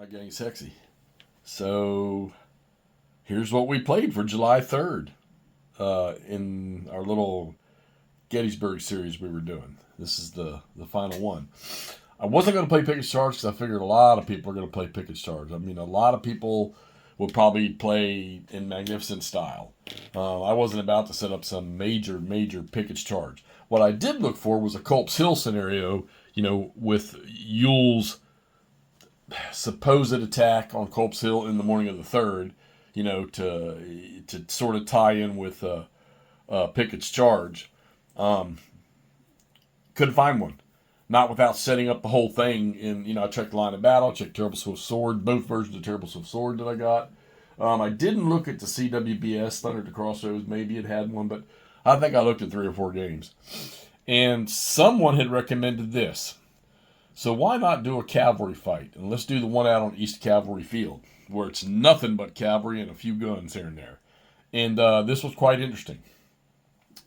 Not getting sexy. So here's what we played for July 3rd in our little Gettysburg series we were doing. This is the final one. I wasn't going to play Pickett's Charge because I figured a lot of people are going to play Pickett's Charge. I mean, a lot of people will probably play in magnificent style. I wasn't about to set up some major Pickett's Charge. What I did look for was a Culp's Hill scenario, with Ewell's supposed attack on Culp's Hill in the morning of the 3rd, to sort of tie in with Pickett's Charge. Couldn't find one. Not without setting up the whole thing. I checked the line of battle, checked Terrible Swift Sword, both versions of Terrible Swift Sword that I got. I didn't look at the CWBS, Thunder at the Crossroads. Maybe it had one, but I think I looked at 3 or 4 games. And someone had recommended this. So why not do a cavalry fight? And let's do the one out on East Cavalry Field, where it's nothing but cavalry and a few guns here and there. And this was quite interesting.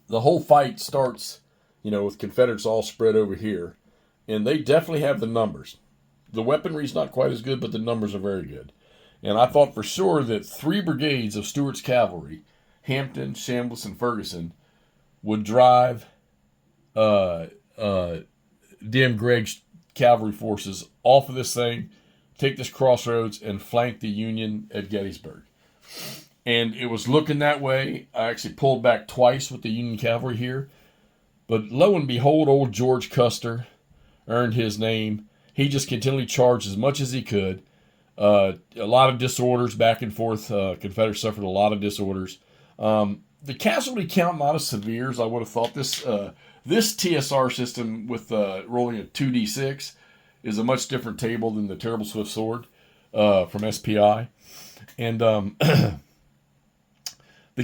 The whole fight starts, with Confederates all spread over here. And they definitely have the numbers. The weaponry's not quite as good, but the numbers are very good. And I thought for sure that 3 brigades of Stuart's cavalry, Hampton, Chambliss, and Ferguson, would drive DM Gregg's cavalry forces off of this thing, take this crossroads, and flank the Union at Gettysburg. And it was looking that way. I actually pulled back twice with the Union cavalry here. But lo and behold, old George Custer earned his name. He just continually charged as much as he could. A lot of disorders back and forth. Confederates suffered a lot of disorders. The casualty count not as severe as I would have thought. This TSR system with rolling a 2d6 is a much different table than the Terrible Swift Sword from SPI. And the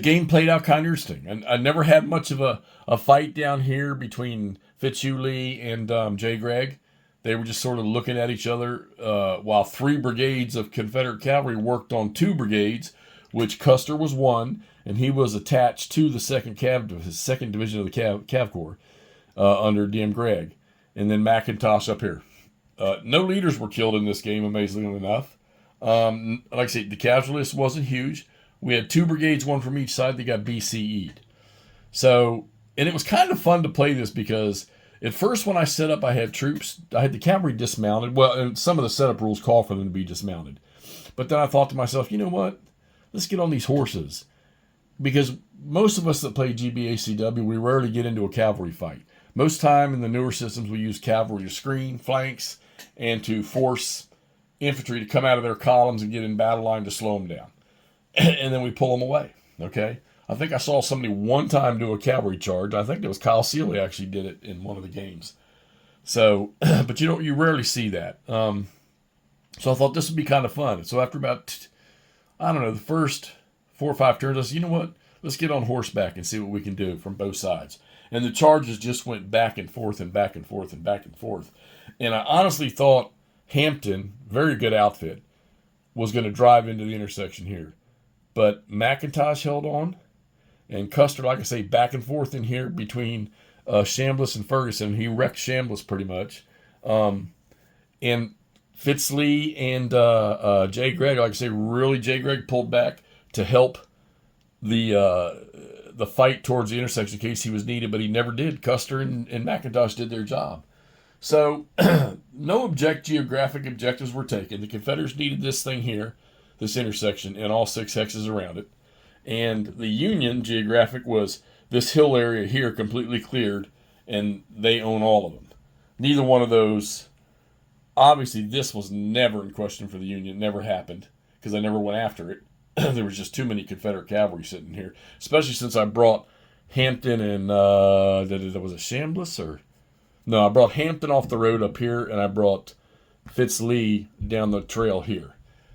game played out kind of interesting. And I never had much of a fight down here between Fitzhugh and J. Gregg. They were just sort of looking at each other while 3 brigades of Confederate cavalry worked on 2 brigades, which Custer was one, and he was attached to the second division of the Cav Corps under DM Gregg, and then McIntosh up here. No leaders were killed in this game, amazingly enough. Like I said, the casualty list wasn't huge. We had 2 brigades, one from each side, that got BCE'd. So, and it was kind of fun to play this because at first when I set up, I had the cavalry dismounted. Well, and some of the setup rules call for them to be dismounted. But then I thought to myself, you know what? Let's get on these horses. Because most of us that play GBACW, we rarely get into a cavalry fight. Most time in the newer systems, we use cavalry to screen flanks and to force infantry to come out of their columns and get in battle line to slow them down. And then we pull them away, okay? I think I saw somebody one time do a cavalry charge. I think it was Kyle Seeley actually did it in one of the games. So, but you rarely see that. So I thought this would be kind of fun. And so after about, the first 4 or 5 turns, I said, you know what? Let's get on horseback and see what we can do from both sides. And the charges just went back and forth and back and forth and back and forth. And I honestly thought Hampton, very good outfit, was going to drive into the intersection here. But McIntosh held on, and Custer, like I say, back and forth in here between Chambliss and Ferguson. He wrecked Chambliss pretty much. And Fitzlee and J. Gregg, like I say, really J. Gregg pulled back to help the fight towards the intersection in case he was needed, but he never did. Custer and McIntosh did their job. So no geographic objectives were taken. The Confederates needed this thing here, this intersection, and all 6 hexes around it. And the Union geographic was this hill area here completely cleared, and they own all of them. Neither one of those, obviously this was never in question for the Union, never happened, because I never went after it. There was just too many Confederate cavalry sitting here, especially since I brought Hampton and, was it Chambliss or? No, I brought Hampton off the road up here, and I brought Fitzlee down the trail here.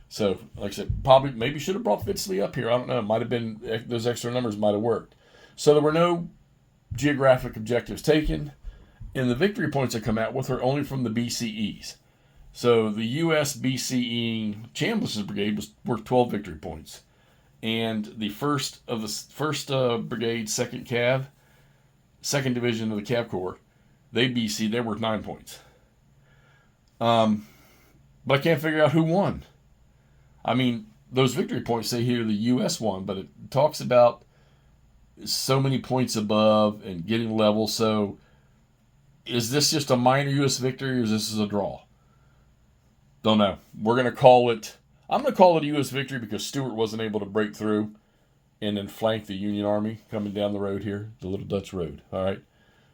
So, like I said, maybe should have brought Fitzlee up here. I don't know. It might have been, those extra numbers might have worked. So there were no geographic objectives taken, and the victory points that come out with are only from the BCEs. So the U.S. BCE Chambliss's brigade was worth 12 victory points, and the first brigade, second division of the Cav Corps, they BC'd. They worth 9 points. but I can't figure out who won. I mean, those victory points say here the U.S. won, but it talks about so many points above and getting level. So is this just a minor U.S. victory or is this a draw? Don't know. We're going to call it, I'm going to call it a U.S. victory because Stuart wasn't able to break through and then flank the Union Army coming down the road here, the Little Dutch Road. All right.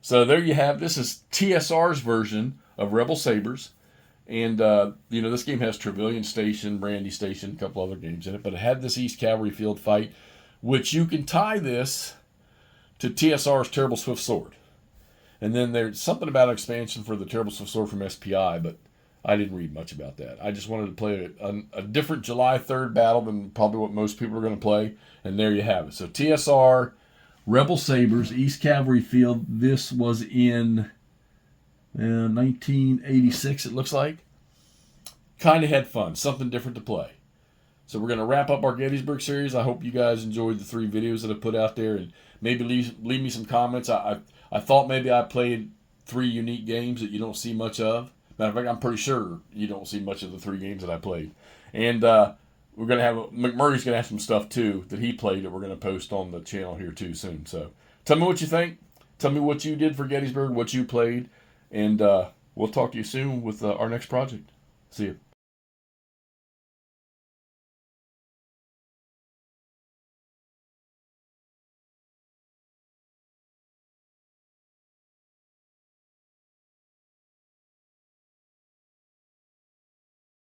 So there you have, this is TSR's version of Rebel Sabers. And, this game has Trevilian Station, Brandy Station, a couple other games in it. But it had this East Cavalry Field fight, which you can tie this to TSR's Terrible Swift Sword. And then there's something about expansion for the Terrible Swift Sword from SPI, but I didn't read much about that. I just wanted to play a different July 3rd battle than probably what most people are going to play. And there you have it. So TSR, Rebel Sabers, East Cavalry Field. This was in 1986, it looks like. Kind of had fun. Something different to play. So we're going to wrap up our Gettysburg series. I hope you guys enjoyed the 3 videos that I put out there. And maybe leave me some comments. I thought maybe I played 3 unique games that you don't see much of. Matter of fact, I'm pretty sure you don't see much of the 3 games that I played. And we're going to have, McMurray's going to have some stuff too that he played that we're going to post on the channel here too soon. So tell me what you think. Tell me what you did for Gettysburg, what you played. And we'll talk to you soon with our next project. See you.